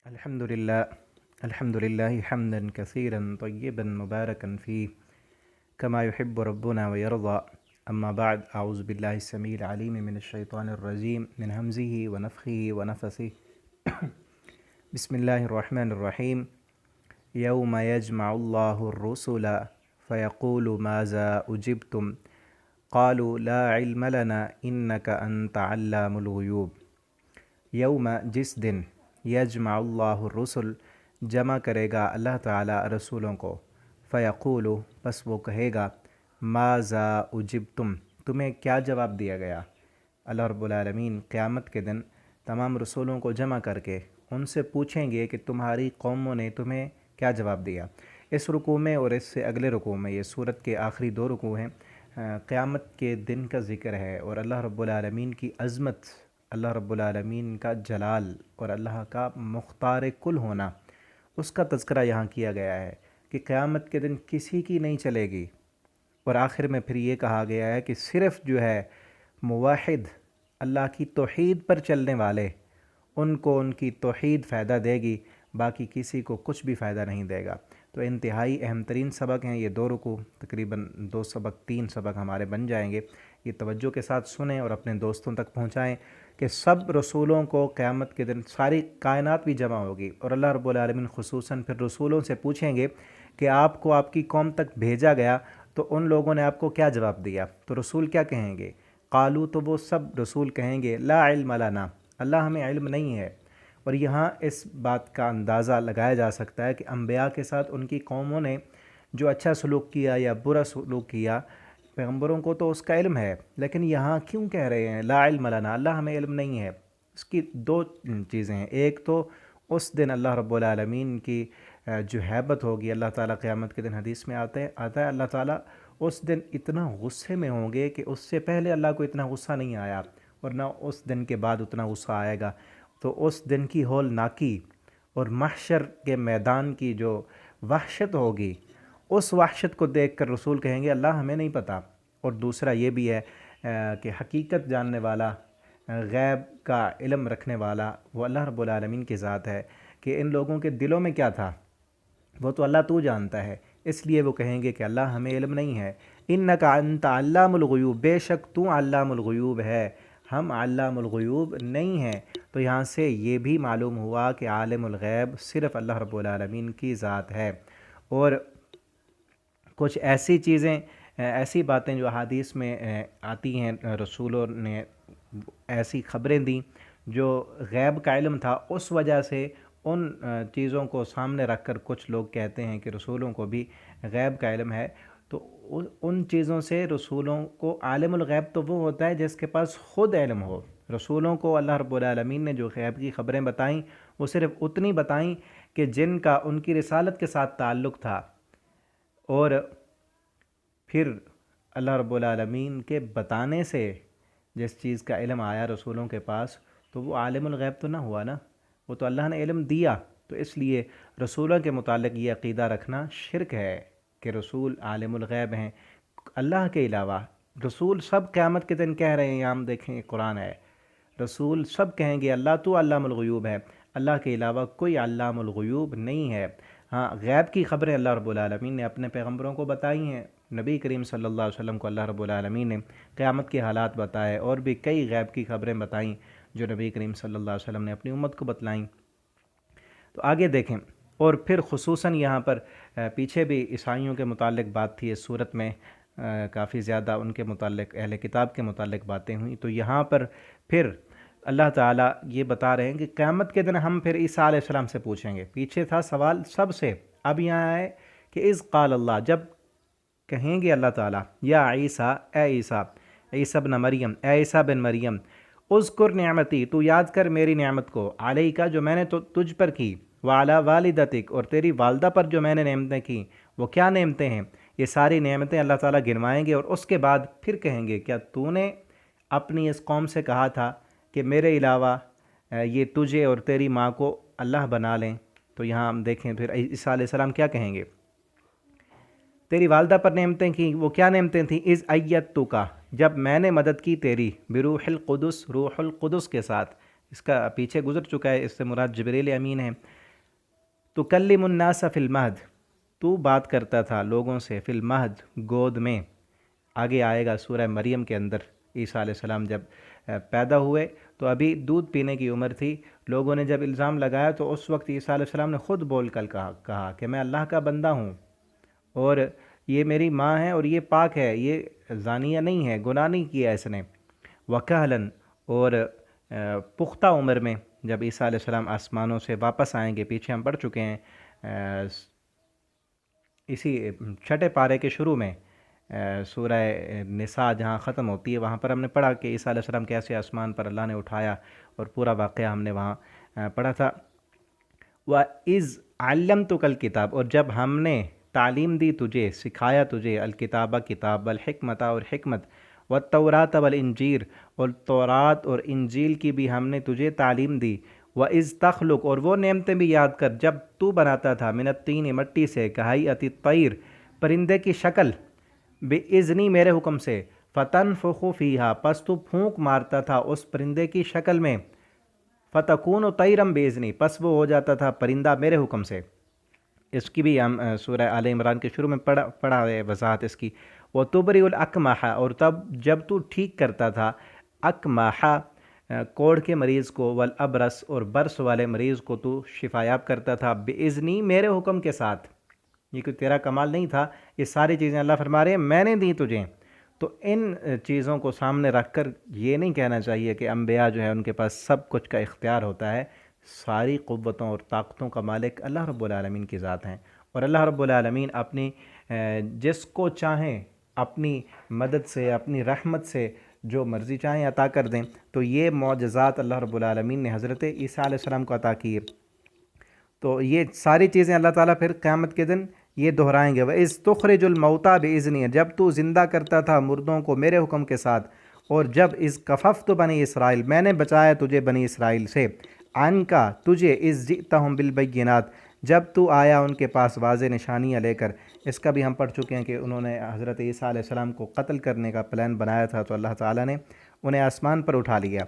الحمد لله حمدا كثيرا طيبا مباركا فيه كما يحب ربنا ويرضى. أما بعد، أعوذ بالله السميع العليم من الشيطان الرجيم من همزه ونفخه ونفثه. بسم الله الرحمن الرحيم. يوم يجمع الله الرسل فيقول ماذا أجبتم قالوا لا علم لنا إنك أنت علام الغيوب. یوم، جس دن، یجمع اللہ الرسل، جمع کرے گا اللہ تعالیٰ رسولوں کو، فیقول، پس وہ کہے گا، ماذا اجبتم، تمہیں کیا جواب دیا گیا۔ اللہ رب العالمین قیامت کے دن تمام رسولوں کو جمع کر کے ان سے پوچھیں گے کہ تمہاری قوموں نے تمہیں کیا جواب دیا۔ اس رکوع میں اور اس سے اگلے رکوع میں، یہ سورت کے آخری دو رکوع ہیں، قیامت کے دن کا ذکر ہے اور اللہ رب العالمین کی عظمت، اللہ رب العالمین کا جلال اور اللہ کا مختار کل ہونا، اس کا تذکرہ یہاں کیا گیا ہے کہ قیامت کے دن کسی کی نہیں چلے گی۔ اور آخر میں پھر یہ کہا گیا ہے کہ صرف جو ہے موحد، اللہ کی توحید پر چلنے والے، ان کو ان کی توحید فائدہ دے گی، باقی کسی کو کچھ بھی فائدہ نہیں دے گا۔ تو انتہائی اہم ترین سبق ہیں یہ دو رکوع، تقریباً 3 سبق ہمارے بن جائیں گے۔ یہ توجہ کے ساتھ سنیں اور اپنے دوستوں تک پہنچائیں کہ سب رسولوں کو قیامت کے دن ساری کائنات بھی جمع ہوگی اور اللہ رب العالمین خصوصاً پھر رسولوں سے پوچھیں گے کہ آپ کو آپ کی قوم تک بھیجا گیا تو ان لوگوں نے آپ کو کیا جواب دیا۔ تو رسول کیا کہیں گے؟ قالو، تو وہ سب رسول کہیں گے، لا علم لنا، اللہ ہمیں علم نہیں ہے۔ اور یہاں اس بات کا اندازہ لگایا جا سکتا ہے کہ انبیاء کے ساتھ ان کی قوموں نے جو اچھا سلوک کیا یا برا سلوک کیا، پیغمبروں کو تو اس کا علم ہے، لیکن یہاں کیوں کہہ رہے ہیں لا علم لنا، اللہ ہمیں علم نہیں ہے؟ اس کی دو چیزیں ہیں۔ ایک تو اس دن اللہ رب العالمین کی جو ہیبت ہوگی، اللہ تعالیٰ قیامت کے دن حدیث میں آتا ہے اللہ تعالیٰ اس دن اتنا غصے میں ہوں گے کہ اس سے پہلے اللہ کو اتنا غصہ نہیں آیا اور نہ اس دن کے بعد اتنا غصہ آئے گا۔ تو اس دن کی ہولناکی اور محشر کے میدان کی جو وحشت ہوگی، اس وحشت کو دیکھ کر رسول کہیں گے اللہ ہمیں نہیں پتہ۔ اور دوسرا یہ بھی ہے کہ حقیقت جاننے والا، غیب کا علم رکھنے والا وہ اللہ رب العالمین کی ذات ہے کہ ان لوگوں کے دلوں میں کیا تھا وہ تو اللہ تو جانتا ہے، اس لیے وہ کہیں گے کہ اللہ ہمیں علم نہیں ہے۔ انک انت علام الغیوب، بے شک تو علام الغیوب ہے، ہم علام الغیوب نہیں ہیں۔ تو یہاں سے یہ بھی معلوم ہوا کہ عالم الغیب صرف اللہ رب العالمین کی ذات ہے۔ اور کچھ ایسی چیزیں، ایسی باتیں جو احادیث میں آتی ہیں، رسولوں نے ایسی خبریں دیں جو غیب کا علم تھا، اس وجہ سے ان چیزوں کو سامنے رکھ کر کچھ لوگ کہتے ہیں کہ رسولوں کو بھی غیب کا علم ہے۔ تو ان چیزوں سے رسولوں کو، عالم الغیب تو وہ ہوتا ہے جس کے پاس خود علم ہو۔ رسولوں کو اللہ رب العالمین نے جو غیب کی خبریں بتائیں وہ صرف اتنی بتائیں کہ جن کا ان کی رسالت کے ساتھ تعلق تھا، اور پھر اللہ رب العالمین کے بتانے سے جس چیز کا علم آیا رسولوں کے پاس تو وہ عالم الغیب تو نہ ہوا نا، وہ تو اللہ نے علم دیا۔ تو اس لیے رسولوں کے متعلق یہ عقیدہ رکھنا شرک ہے کہ رسول عالم الغیب ہیں اللہ کے علاوہ۔ رسول سب قیامت کے دن کہہ رہے ہیں، یہاں ہم دیکھیں قرآن ہے، رسول سب کہیں گے اللہ تو علام الغیوب ہے، اللہ کے علاوہ کوئی علام الغیوب نہیں ہے۔ ہاں، غیب کی خبریں اللہ رب العالمین نے اپنے پیغمبروں کو بتائی ہیں، نبی کریم صلی اللہ علیہ وسلم کو اللہ رب العالمین نے قیامت کے حالات بتائے، اور بھی کئی غیب کی خبریں بتائیں جو نبی کریم صلی اللہ علیہ وسلم نے اپنی امت کو بتلائیں۔ تو آگے دیکھیں، اور پھر خصوصاً یہاں پر پیچھے بھی عیسائیوں کے متعلق بات تھی، اس صورت میں کافی زیادہ ان کے متعلق، اہل کتاب کے متعلق باتیں ہوئیں۔ تو یہاں پر پھر اللہ تعالیٰ یہ بتا رہے ہیں کہ قیامت کے دن ہم پھر عیسیٰ علیہ السلام سے پوچھیں گے۔ پیچھے تھا سوال سب سے، اب یہاں ہے کہ اذ قال اللہ، جب کہیں گے اللہ تعالیٰ، یا عیسیٰ، اے عیسیٰ، عیسیٰ بن مریم، اے عیسیٰ بن مریم، اذکر نعمتی، تو یاد کر میری نعمت کو، علیکا، جو میں نے تو تجھ پر کی، وعلی والدتک، اور تیری والدہ پر جو میں نے نعمتیں کی۔ وہ کیا نعمتیں ہیں؟ یہ ساری نعمتیں اللہ تعالیٰ گنوائیں گے، اور اس کے بعد پھر کہیں گے کیا تو نے اپنی اس قوم سے کہا تھا کہ میرے علاوہ یہ تجھے اور تیری ماں کو اللہ بنا لیں؟ تو یہاں ہم دیکھیں پھر عیسیٰ علیہ السلام کیا کہیں گے، تیری والدہ پر نعمتیں کی، وہ کیا نعمتیں تھیں؟ اذ ایدتک، جب میں نے مدد کی تیری، بروح القدس، روح القدس کے ساتھ، اس کا پیچھے گزر چکا ہے، اس سے مراد جبریل امین ہے۔ تکلم الناس فی المہد، تو بات کرتا تھا لوگوں سے، فی المہد گود میں۔ آگے آئے گا سورہ مریم کے اندر، عیسیٰ علیہ السلام جب پیدا ہوئے تو ابھی دودھ پینے کی عمر تھی، لوگوں نے جب الزام لگایا تو اس وقت عیسیٰ علیہ السلام نے خود بول کر کہا کہ میں اللہ کا بندہ ہوں، اور یہ میری ماں ہے اور یہ پاک ہے، یہ زانیہ نہیں ہے، گناہ نہیں کیا اس نے۔ وکہلن، اور پختہ عمر میں، جب عیسیٰ علیہ السلام آسمانوں سے واپس آئیں گے، پیچھے ہم پڑھ چکے ہیں اسی چھٹے پارے کے شروع میں، سورہ نساء جہاں ختم ہوتی ہے وہاں پر ہم نے پڑھا کہ عیسیٰ علیہ السلام کیسے آسمان پر اللہ نے اٹھایا، اور پورا واقعہ ہم نے وہاں پڑھا تھا۔ وَإِذْ عَلَّمْتُكَ الْكِتَابَ، اور جب ہم نے تعلیم دی تجھے، سکھایا تجھے، الکتابہ کتاب، والحکمت اور حکمت، والتوراۃ والانجیل، اور تورات اور انجیل کی بھی ہم نے تجھے تعلیم دی۔ وَإِذْ تَخْلُقُ، اور وہ نعمتیں بھی یاد کر جب تو بناتا تھا، مِنَ الطِّینِ مٹی سے، کَہَیْئَةِ الطَّیْرِ پرندے کی شکل، بِإِذْنِی میرے حکم سے، فَتَنفُخُ فِیہا پس تو پھونک مارتا تھا اس پرندے کی شکل میں، فَتَکُونُ طَیْرًا بِإِذْنِی پس وہ ہو جاتا تھا پرندہ میرے حکم سے۔ اس کی بھی ہم سورہ آل عمران کے شروع میں پڑھا ہے وضاحت اس کی۔ وَتُبْرِئُ الْأَکْمَحَ، اور تب جب تو ٹھیک کرتا تھا اکمحہ کوڑھ کے مریض کو، والابرس اور برس والے مریض کو تو شفایاب کرتا تھا، بِإِذْنِی میرے حکم کے ساتھ۔ یہ کوئی تیرا کمال نہیں تھا، یہ ساری چیزیں اللہ فرما رہے ہیں میں نے دی تجھے۔ تو ان چیزوں کو سامنے رکھ کر یہ نہیں کہنا چاہیے کہ انبیاء جو ہے ان کے پاس سب کچھ کا اختیار ہوتا ہے۔ ساری قوتوں اور طاقتوں کا مالک اللہ رب العالمین کی ذات ہیں، اور اللہ رب العالمین اپنی جس کو چاہیں اپنی مدد سے، اپنی رحمت سے جو مرضی چاہیں عطا کر دیں۔ تو یہ معجزات اللہ رب العالمین نے حضرت عیسیٰ علیہ السلام کو عطا کی ہے۔ تو یہ ساری چیزیں اللہ تعالیٰ پھر قیامت کے دن یہ دہرائیں گے۔ وَإِذْ تُخْرِجُ الْمَوْتَىٰ بِإِذْنِی، جب تو زندہ کرتا تھا مردوں کو میرے حکم کے ساتھ، اور جب اِذْ کَفَفْتُ بنی اسرائیل میں نے بچایا تجھے بنی اسرائیل سے، عَنْکَ تجھے، اِذْ جِئْتَہُم بِالْبَیِّنَاتِ جب تو آیا ان کے پاس واضح نشانیاں لے کر۔ اس کا بھی ہم پڑھ چکے ہیں کہ انہوں نے حضرت عیسیٰ علیہ السلام کو قتل کرنے کا پلان بنایا تھا، تو اللہ تعالیٰ نے انہیں آسمان پر اٹھا لیا۔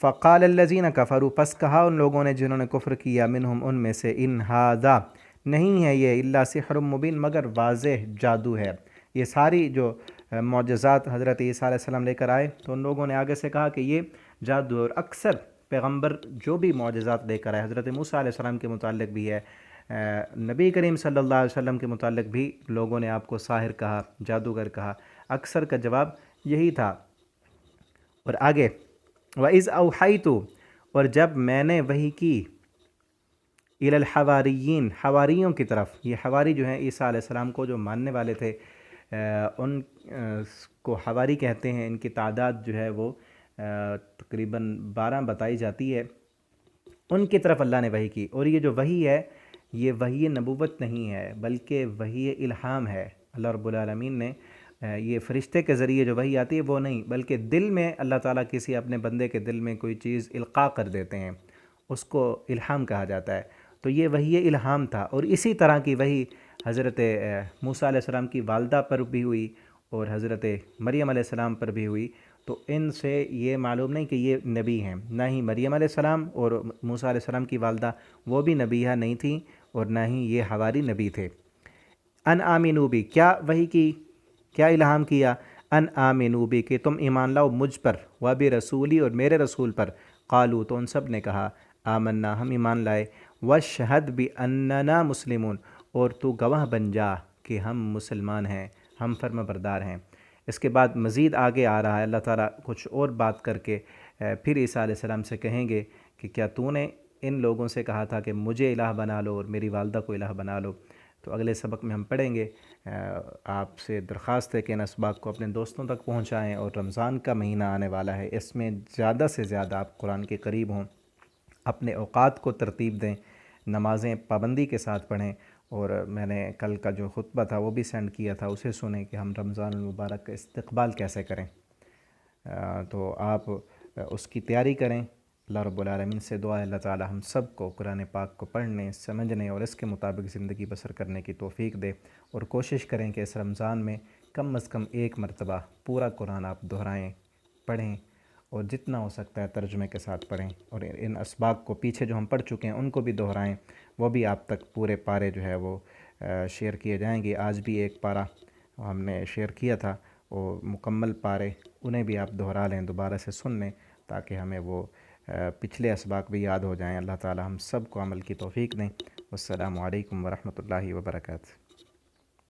فقال الذین کفروا پس کہا ان لوگوں نے جنہوں نے کفر کیا، منہم ان میں سے، ان ھذا نہیں ہے یہ، الا سحر مبین مگر واضح جادو ہے۔ یہ ساری جو معجزات حضرت عیسیٰ علیہ السلام لے کر آئے تو ان لوگوں نے آگے سے کہا کہ یہ جادو ہے، اور اکثر پیغمبر جو بھی معجزات لے کر آئے، حضرت موسیٰ علیہ السلام کے متعلق بھی ہے، نبی کریم صلی اللہ علیہ وسلم کے متعلق بھی لوگوں نے آپ کو ساحر کہا، جادوگر کہا، اکثر کا جواب یہی تھا۔ اور آگے وَإِذْ أَوْحَيْتُ اور جب میں نے وحی کی، إِلَى الْحَوَارِيِّينَ حواریوں کی طرف، یہ حواری جو ہیں عیسیٰ علیہ السلام کو جو ماننے والے تھے، ان کو حواری کہتے ہیں۔ ان کی تعداد جو ہے وہ تقریباً 12 بتائی جاتی ہے۔ ان کی طرف اللہ نے وحی کی، اور یہ جو وحی ہے یہ وحی نبوت نہیں ہے بلکہ وحی الہام ہے۔ اللہ رب العالمین نے یہ فرشتے کے ذریعے جو وحی آتی ہے وہ نہیں، بلکہ دل میں اللہ تعالیٰ کسی اپنے بندے کے دل میں کوئی چیز القاء کر دیتے ہیں، اس کو الہام کہا جاتا ہے۔ تو یہ وحی الہام تھا، اور اسی طرح کی وحی حضرت موسیٰ علیہ السلام کی والدہ پر بھی ہوئی اور حضرت مریم علیہ السلام پر بھی ہوئی۔ تو ان سے یہ معلوم نہیں کہ یہ نبی ہیں، نہ ہی مریم علیہ السلام اور موسیٰ علیہ السلام کی والدہ وہ بھی نبیہ نہیں تھیں، اور نہ ہی یہ حواری نبی تھے۔ ان آمنوا بی کیا وحی کی، کیا الہام کیا، ان آمنوا بی کہ تم ایمان لاؤ مجھ پر، و برسولی اور میرے رسول پر۔ قالوا تو ان سب نے کہا، آمنا ہم ایمان لائے، واشہد باننا مسلمون اور تو گواہ بن جا کہ ہم مسلمان ہیں، ہم فرما بردار ہیں۔ اس کے بعد مزید آگے آ رہا ہے، اللہ تعالیٰ کچھ اور بات کر کے پھر عیسیٰ علیہ السلام سے کہیں گے کہ کیا تو نے ان لوگوں سے کہا تھا کہ مجھے الہ بنا لو اور میری والدہ کو الہ بنا لو؟ تو اگلے سبق میں ہم پڑھیں گے۔ آپ سے درخواست ہے کہ ان اسباق کو اپنے دوستوں تک پہنچائیں، اور رمضان کا مہینہ آنے والا ہے، اس میں زیادہ سے زیادہ آپ قرآن کے قریب ہوں، اپنے اوقات کو ترتیب دیں، نمازیں پابندی کے ساتھ پڑھیں، اور میں نے کل کا جو خطبہ تھا وہ بھی سینڈ کیا تھا، اسے سنیں کہ ہم رمضان المبارک کا استقبال کیسے کریں۔ تو آپ اس کی تیاری کریں۔ اللہ رب العالمین سے دعا ہے اللہ تعالی ہم سب کو قرآن پاک کو پڑھنے، سمجھنے اور اس کے مطابق زندگی بسر کرنے کی توفیق دے، اور کوشش کریں کہ اس رمضان میں کم از کم ایک مرتبہ پورا قرآن آپ دہرائیں، پڑھیں، اور جتنا ہو سکتا ہے ترجمے کے ساتھ پڑھیں، اور ان اسباق کو پیچھے جو ہم پڑھ چکے ہیں ان کو بھی دہرائیں، وہ بھی آپ تک پورے پارے جو ہے وہ شیئر کیے جائیں گے۔ آج بھی ایک پارہ ہم نے شیئر کیا تھا، وہ مکمل پارے انہیں بھی آپ دہرا لیں، دوبارہ سے سن لیں، تاکہ ہمیں وہ پچھلے اسباق بھی یاد ہو جائیں۔ اللہ تعالی ہم سب کو عمل کی توفیق دیں۔ والسلام علیکم ورحمۃ اللہ وبرکاتہ۔